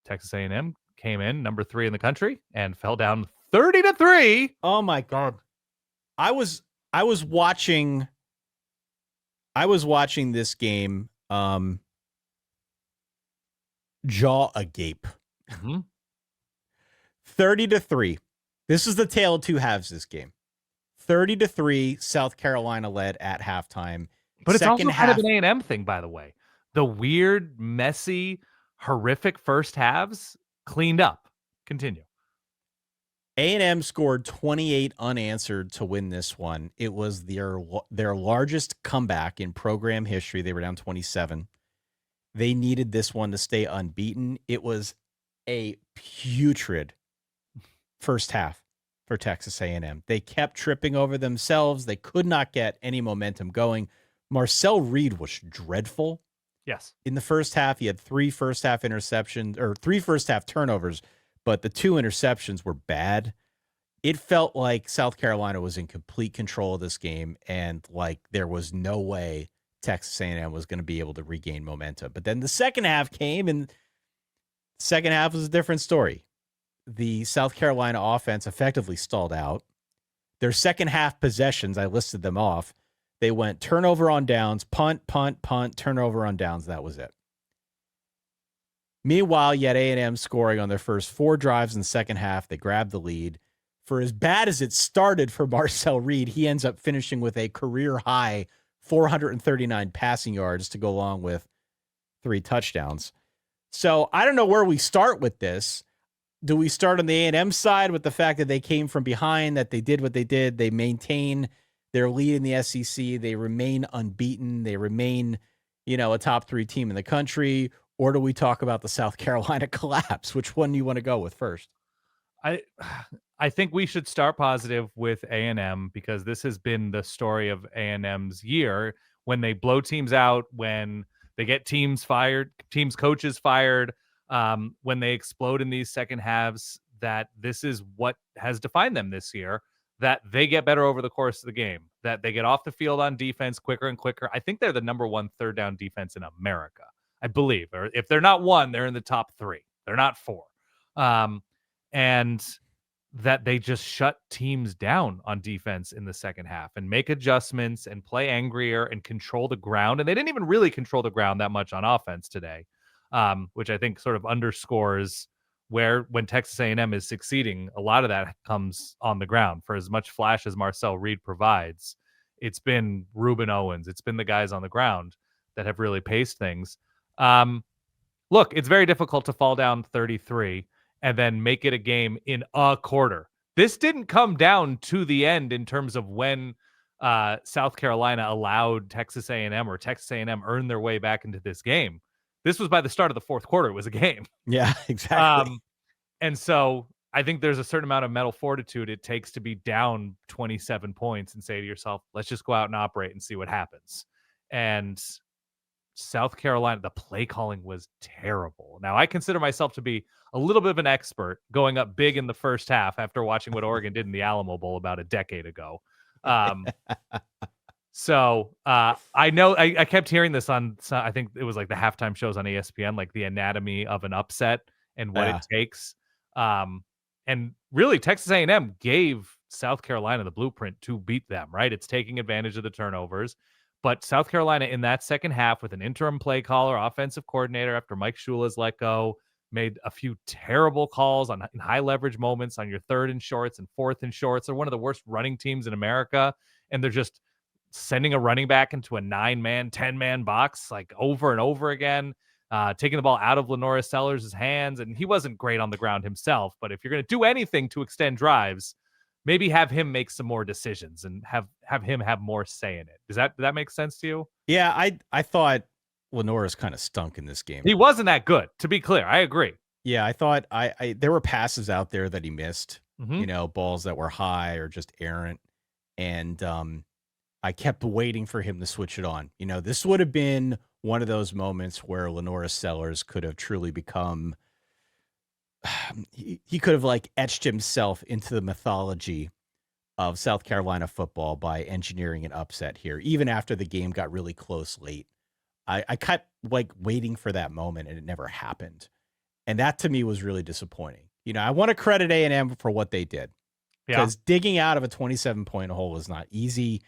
Texas A&M came in number 3 in the country and fell down 30-3. Oh my God. I was watching this game jaw agape. Mm-hmm. 30-3. This is the tale of two halves, this game. 30-3, South Carolina led at halftime. But it's Second also kind of half, an A&M thing, by the way. The weird, messy, horrific first halves cleaned up. Continue. A&M scored 28 unanswered to win this one. It was their largest comeback in program history. They were down 27. They needed this one to stay unbeaten. It was a putrid first half for Texas A&M. They kept tripping over themselves. They could not get any momentum going. Marcel Reed was dreadful. Yes. In the first half, he had 3 first half turnovers, but the 2 interceptions were bad. It felt like South Carolina was in complete control of this game, and like there was no way Texas A&M was going to be able to regain momentum. But then the second half came, and the second half was a different story. The South Carolina offense effectively stalled out. Their second half possessions, I listed them off. They went turnover on downs, punt, turnover on downs. That was it. Meanwhile, yet A&M scoring on their first 4 drives in the second half. They grabbed the lead. For as bad as it started for Marcel Reed, he ends up finishing with a career high 439 passing yards to go along with 3 touchdowns. So I don't know where we start with this. Do we start on the A&M side with the fact that they came from behind, that they did what they did, they maintain their lead in the SEC, they remain unbeaten, they remain, a top 3 team in the country, or do we talk about the South Carolina collapse? Which one do you want to go with first? I think we should start positive with A&M because this has been the story of A&M's year when they blow teams out, when they get teams fired, teams coaches fired, when they explode in these second halves, that this is what has defined them this year, that they get better over the course of the game, that they get off the field on defense quicker and quicker. I think they're the number 1 third down defense in America, I believe. Or if they're not 1, they're in the top 3. They're not 4. And that they just shut teams down on defense in the second half and make adjustments and play angrier and control the ground. And they didn't even really control the ground that much on offense today, which I think sort of underscores when Texas A&M is succeeding, a lot of that comes on the ground. For as much flash as Marcel Reed provides, it's been Reuben Owens. It's been the guys on the ground that have really paced things. Look, it's very difficult to fall down 33 and then make it a game in a quarter. This didn't come down to the end in terms of when South Carolina allowed Texas A&M or Texas A&M earned their way back into this game. This was by the start of the fourth quarter. It was a game. Yeah, exactly. And so I think there's a certain amount of mental fortitude it takes to be down 27 points and say to yourself, let's just go out and operate and see what happens. And South Carolina, the play calling was terrible. Now, I consider myself to be a little bit of an expert going up big in the first half after watching what Oregon did in the Alamo Bowl about a decade ago. So I know I kept hearing this on, I think it was like the halftime shows on ESPN, like the anatomy of an upset and what it takes. And really, Texas A&M gave South Carolina the blueprint to beat them, right? It's taking advantage of the turnovers. But South Carolina in that second half with an interim play caller, offensive coordinator after Mike Shula's let go, made a few terrible calls in high leverage moments on your 3rd and shorts and 4th and shorts. They're one of the worst running teams in America. And they're just sending a running back into a 9-man, 10-man box like over and over again, taking the ball out of Lenora Sellers' hands. And he wasn't great on the ground himself. But if you're going to do anything to extend drives, maybe have him make some more decisions and have him have more say in it. Does that make sense to you? Yeah, I thought Lenore's kind of stunk in this game. He wasn't that good, to be clear. I agree. Yeah, I thought there were passes out there that he missed, Mm-hmm. Balls that were high or just errant. And I kept waiting for him to switch it on. This would have been one of those moments where Lenora Sellers could have truly become he could have like etched himself into the mythology of South Carolina football by engineering an upset here, even after the game got really close late. I kept like waiting for that moment and it never happened. And that to me was really disappointing. I want to credit A&M for what they did, Yeah. because digging out of a 27-point hole is not easy.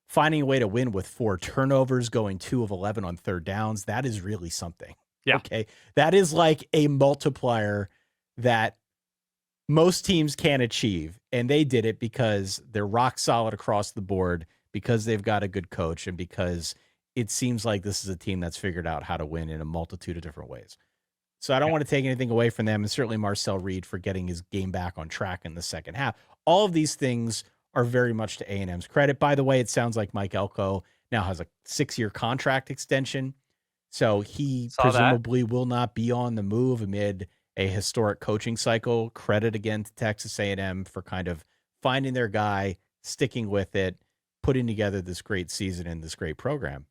Finding a way to win with 4 turnovers, going 2 of 11 on third downs, that is really something. Yeah. Okay. That is like a multiplier that most teams can't achieve. And they did it because they're rock solid across the board, because they've got a good coach, and because it seems like this is a team that's figured out how to win in a multitude of different ways. So I don't Yeah. want to take anything away from them, and certainly Marcel Reed for getting his game back on track in the second half. All of these things are very much to A&M's credit. By the way, it sounds like Mike Elko now has a 6-year contract extension, so he Saw that. presumably will not be on the move amid a historic coaching cycle. Credit again to Texas A&M for kind of finding their guy, sticking with it, putting together this great season and this great program.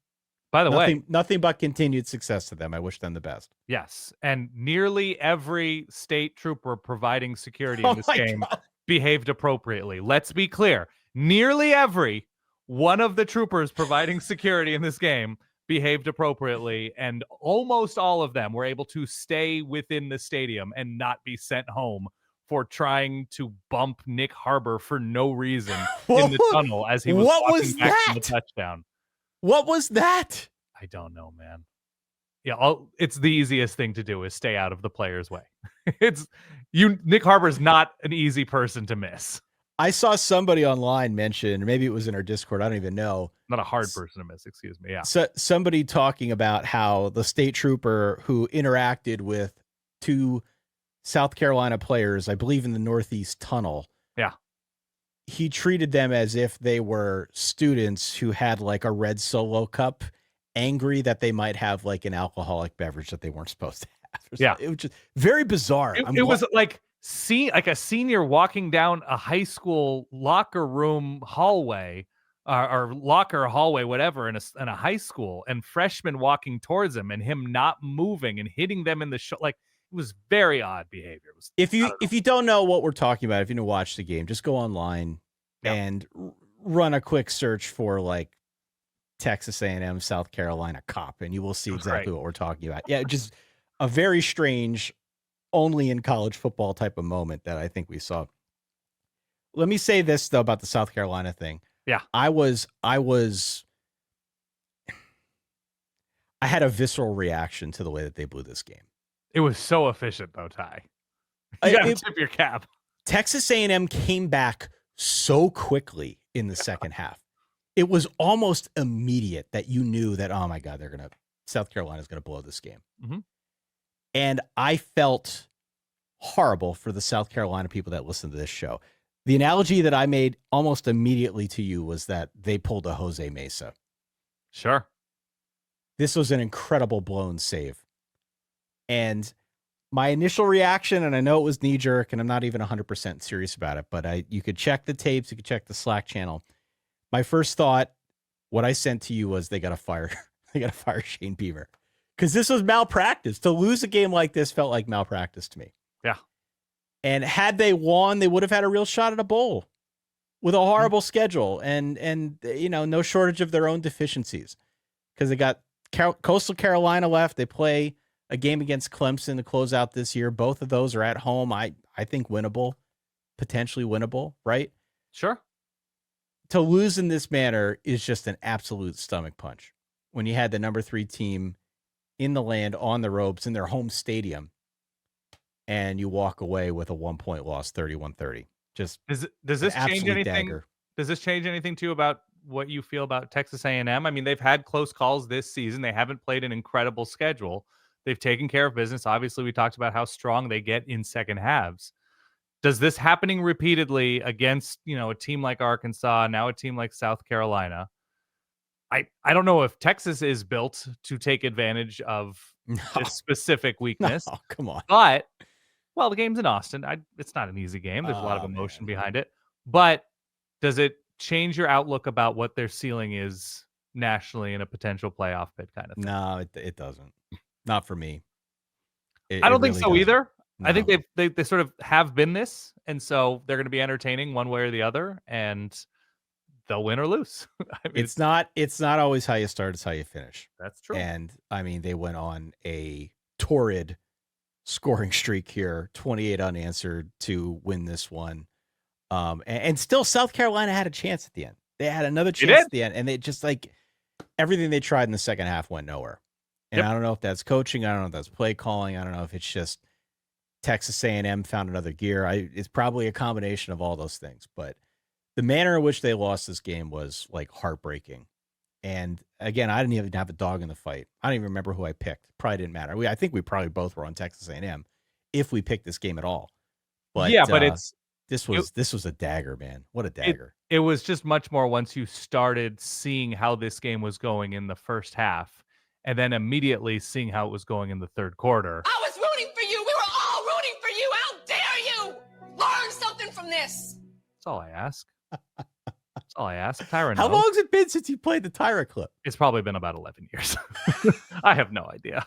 By the way, Nothing but continued success to them. I wish them the best. yes, and nearly every state trooper providing security in Oh this my game God. behaved appropriately. Let's be clear. Nearly every one of the troopers providing security in this game behaved appropriately, and almost all of them were able to stay within the stadium and not be sent home for trying to bump Nick Harbor for no reason in the tunnel as he was What walking was back from the that? touchdown. What was that? I don't know, man. Yeah, it's the easiest thing to do is stay out of the player's way. It's Nick Harbor's not an easy person to miss. I saw somebody online mention, or maybe it was in our Discord, I don't even know. Not a hard person to miss, excuse me. Yeah. So somebody talking about how the state trooper who interacted with 2 South Carolina players, I believe in the Northeast Tunnel, Yeah. he treated them as if they were students who had like a red Solo cup, angry that they might have like an alcoholic beverage that they weren't supposed to have. Yeah. It was just very bizarre. It was like a senior walking down a high school locker room hallway, or locker hallway, whatever, in a high school, and freshmen walking towards him and him not moving and hitting them in the like it was very odd behavior. It was, If I you don't know. if you don't know what we're talking about, if you didn't watch the game, just go online Yeah. and run a quick search for like Texas A&M South Carolina cop, and you will see exactly Right. what we're talking about. Yeah, just a very strange, only in college football type of moment that I think we saw. Let me say this though about the South Carolina thing. Yeah. I had a visceral reaction to the way that they blew this game. It was so efficient though, Ty. You gotta tip your cap. Texas A&M came back so quickly in the second half. It was almost immediate that you knew that, oh my God, South Carolina's going to blow this game. Mm-hmm. And I felt horrible for the South Carolina people that listen to this show. The analogy that I made almost immediately to you was that they pulled a Jose Mesa. Sure. This was an incredible blown save. And my initial reaction, and I know it was knee jerk, and I'm not even 100% serious about it, but you could check the tapes, you could check the Slack channel. My first thought, what I sent to you was they got to fire Shane Beamer, because this was malpractice. To lose a game like this felt like malpractice to me. Yeah. And had they won, they would have had a real shot at a bowl with a horrible schedule and no shortage of their own deficiencies, because they got Coastal Carolina left. They play a game against Clemson to close out this year. Both of those are at home. I think winnable, potentially winnable, right? Sure. To lose in this manner is just an absolute stomach punch when you had the number 3 team in the land on the ropes in their home stadium, and you walk away with a 1-point loss, 31-30. Just does this change anything? Dagger. Does this change anything to you about what you feel about Texas A&M? I mean, they've had close calls this season. They haven't played an incredible schedule. They've taken care of business. Obviously, we talked about how strong they get in second halves. Does this happening repeatedly against, a team like Arkansas, now a team like South Carolina? I don't know if Texas is built to take advantage of this specific weakness. No, come on. But, well, the game's in Austin. It's not an easy game. There's a lot of emotion behind it. But does it change your outlook about what their ceiling is nationally in a potential playoff bid kind of thing? No, it doesn't. Not for me. I don't think so either. No. I think they sort of have been this, and so they're going to be entertaining one way or the other, and they'll win or lose. I mean, it's not always how you start; it's how you finish. That's true. And I mean, they went on a torrid scoring streak here, 28 unanswered to win this one. And still South Carolina had a chance at the end. They had another chance at the end, and they just everything they tried in the second half went nowhere. And I don't know if that's coaching. I don't know if that's play calling. I don't know if it's just Texas A&M found another gear. It's probably a combination of all those things. But the manner in which they lost this game was heartbreaking. And again, I didn't even have a dog in the fight. I don't even remember who I picked. Probably didn't matter. I think we probably both were on Texas A&M if we picked this game at all. But yeah, but this was a dagger, man. What a dagger. It was just much more once you started seeing how this game was going in the first half, and then immediately seeing how it was going in the third quarter. I was rooting for you. We were all rooting for you. How dare you? Learn something from this. That's all I ask. That's all I ask. Tyra, how long has it been since you played the Tyra clip? It's probably been about 11 years. I have no idea.